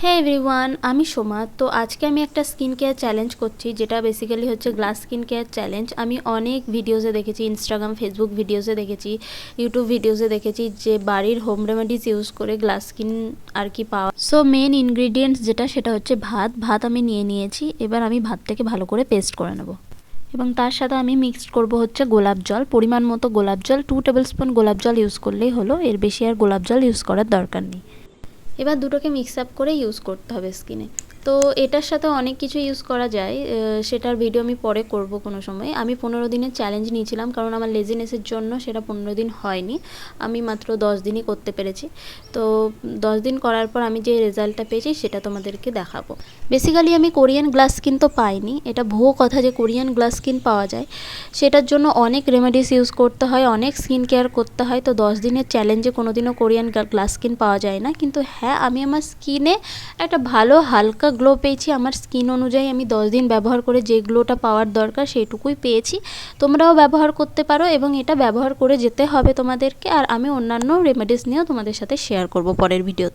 হে everyone, আমি সোমা। তো আজকে আমি একটা স্কিন কেয়ার চ্যালেঞ্জ করছি, যেটা বেসিক্যালি হচ্ছে গ্লাস স্কিন কেয়ার চ্যালেঞ্জ। আমি অনেক ভিডিওসে দেখেছি, ইনস্টাগ্রাম ফেসবুক ভিডিওসে দেখেছি, ইউটিউব ভিডিওসে দেখেছি যে বাড়ির হোম রেমেডিস ইউজ করে গ্লাস স্কিন আর কি পাওয়া। সো মেন ইনগ্রিডিয়েন্টস যেটা হচ্ছে ভাত আমি নিয়ে নিয়েছি। এবার আমি ভাতটাকে ভালো করে পেস্ট করে নেব এবং তার সাথে আমি মিক্সড করব হচ্ছে গোলাপ জল, পরিমাণ মতো গোলাপ জল। 2 টেবিল স্পুন গোলাপ জল ইউজ করলেই হলো, এর বেশি আর গোলাপ জল ইউজ করার দরকার নেই। এবার দুটোকে মিক্স আপ করে ইউজ করতে হবে স্কিনে। তো এটার সাথে অনেক কিছু ইউজ করা যায়, সেটার ভিডিও আমি পরে করব কোনো সময়। আমি 15 দিনের চ্যালেঞ্জ নিয়েছিলাম, কারণ আমার লেজিনেসের জন্য সেটা 15 দিন হয়নি, আমি মাত্র 10 দিনই করতে পেরেছি। তো 10 দিন করার পর আমি যে রেজাল্টটা পেয়েছি সেটা তোমাদেরকে দেখাবো। বেসিক্যালি আমি কোরিয়ান গ্লাস স্কিন তো পাইনি, এটা ভুয়ো কথা যে কোরিয়ান গ্লাস স্কিন পাওয়া যায়। সেটার জন্য অনেক রেমেডিস ইউজ করতে হয়, অনেক স্কিন কেয়ার করতে হয়। তো 10 দিনের চ্যালেঞ্জে কোনোদিনও কোরিয়ান গ্লাস স্কিন পাওয়া যায় না, কিন্তু হ্যাঁ, আমি আমার স্কিনে একটা ভালো হালকা গ্লো পেয়েছি। আমার স্কিন অনুযায়ী আমি 10 দিন ব্যবহার করে যে গ্লোটা পাওয়ার দরকার সেইটুকুই পেয়েছি। তোমরাও ব্যবহার করতে পারো এবং এটা ব্যবহার করে যেতে হবে তোমাদেরকে। আর আমি অন্যান্য রেমেডিস নিয়েও তোমাদের সাথে শেয়ার করব পরের ভিডিওতে।